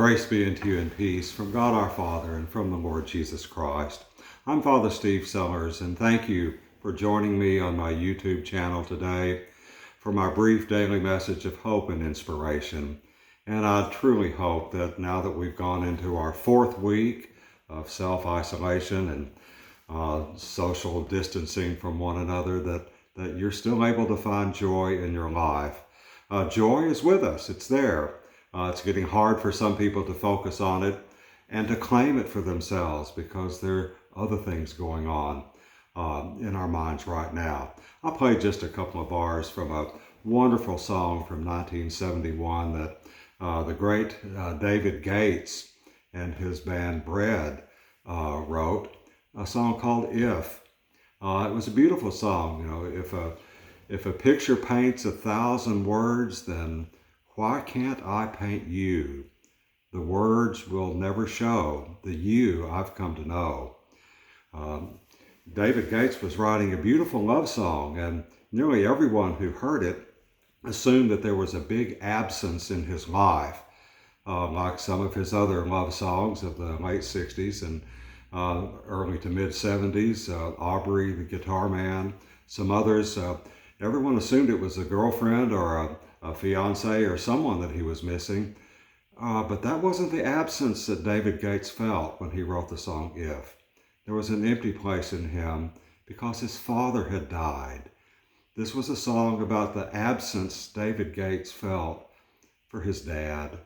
Grace be unto you and peace from God our Father and from the Lord Jesus Christ. I'm Father Steve Sellers, and thank you for joining me on my YouTube channel today for my brief daily message of hope and inspiration. And I truly hope that now that we've gone into our fourth week of self-isolation and social distancing from one another, that you're still able to find joy in your life. Joy is with us. It's there. It's getting hard for some people to focus on it and to claim it for themselves because there are other things going on in our minds right now. I'll play just a couple of bars from a wonderful song from 1971 that the great David Gates and his band Bread wrote, a song called If. It was a beautiful song. You know, if a picture paints 1,000 words, then why can't I paint you? The words will never show the you I've come to know. David Gates was writing a beautiful love song, and nearly everyone who heard it assumed that there was a big absence in his life, like some of his other love songs of the late 60s and early to mid 70s, Aubrey the Guitar Man, some others. Everyone assumed it was a girlfriend or a fiance or someone that he was missing. But that wasn't the absence that David Gates felt when he wrote the song If. There was an empty place in him because his father had died. This was a song about the absence David Gates felt for his dad.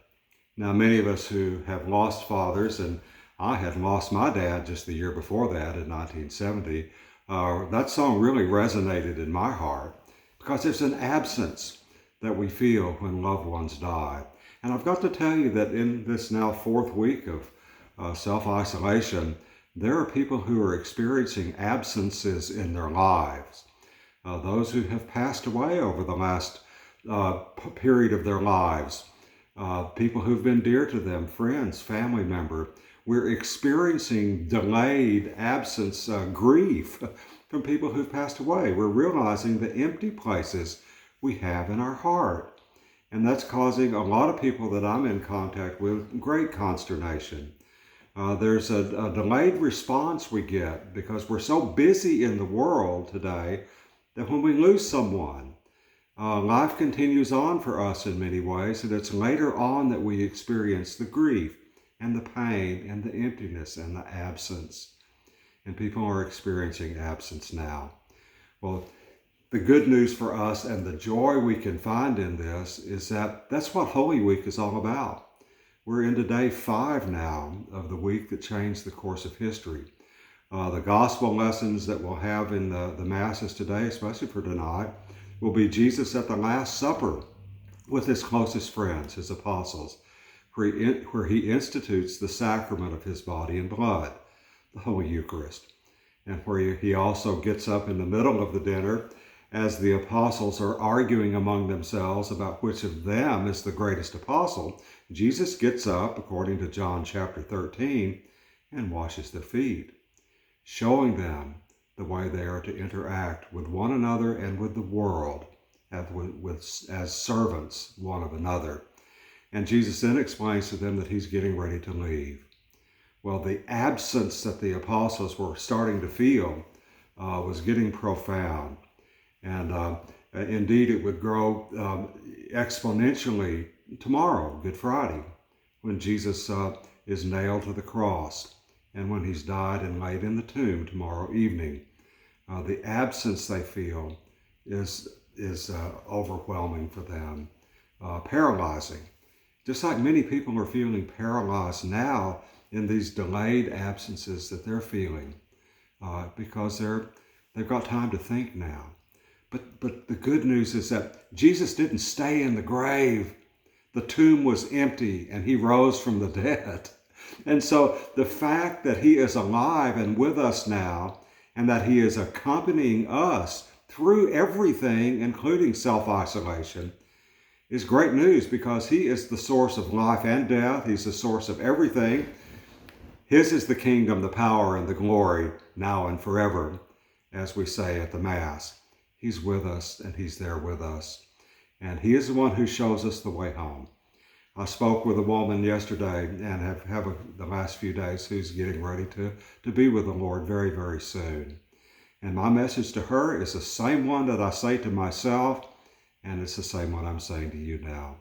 Now, many of us who have lost fathers, and I had lost my dad just the year before that in 1970, that song really resonated in my heart because there's an absence that we feel when loved ones die. And I've got to tell you that in this now fourth week of self-isolation, there are people who are experiencing absences in their lives. Those who have passed away over the last period of their lives, people who've been dear to them, friends, family member. We're experiencing delayed absence, grief from people who've passed away. We're realizing the empty places we have in our heart. And that's causing a lot of people that I'm in contact with great consternation. There's a delayed response we get because we're so busy in the world today that when we lose someone, life continues on for us in many ways, and it's later on that we experience the grief and the pain and the emptiness and the absence. And people are experiencing absence now. Well, the good news for us and the joy we can find in this is that that's what Holy Week is all about. We're into day 5 now of the week that changed the course of history. The gospel lessons that we'll have in the masses today, especially for tonight, will be Jesus at the Last Supper with his closest friends, his apostles, where he institutes the sacrament of his body and blood, the Holy Eucharist, and where he also gets up in the middle of the dinner as the apostles are arguing among themselves about which of them is the greatest apostle. Jesus gets up, according to John chapter 13, and washes their feet, showing them the way they are to interact with one another and with the world as servants one of another. And Jesus then explains to them that he's getting ready to leave. Well, the absence that the apostles were starting to feel was getting profound. And indeed, it would grow exponentially tomorrow, Good Friday, when Jesus is nailed to the cross and when he's died and laid in the tomb tomorrow evening. The absence they feel is overwhelming for them, paralyzing. Just like many people are feeling paralyzed now in these delayed absences that they're feeling because they've got time to think now. But the good news is that Jesus didn't stay in the grave. The tomb was empty and he rose from the dead. And so the fact that he is alive and with us now, and that he is accompanying us through everything, including self-isolation, is great news because he is the source of life and death. He's the source of everything. His is the kingdom, the power, and the glory now and forever, as we say at the Mass. He's with us and he's there with us. And he is the one who shows us the way home. I spoke with a woman yesterday and have the last few days who's getting ready to be with the Lord very, very soon. And my message to her is the same one that I say to myself, and it's the same one I'm saying to you now.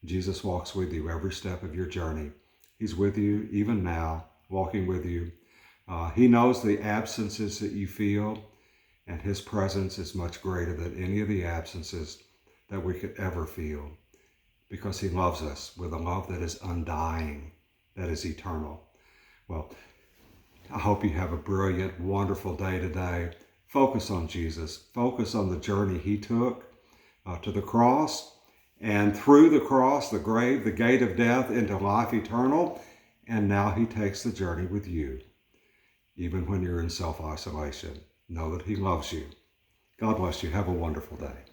Jesus walks with you every step of your journey. He's with you even now, walking with you. He knows the absences that you feel, and his presence is much greater than any of the absences that we could ever feel, because he loves us with a love that is undying, that is eternal. Well, I hope you have a brilliant, wonderful day today. Focus on Jesus. Focus on the journey he took to the cross, and through the cross, the grave, the gate of death, into life eternal. And now he takes the journey with you, even when you're in self-isolation. Know that he loves you. God bless you. Have a wonderful day.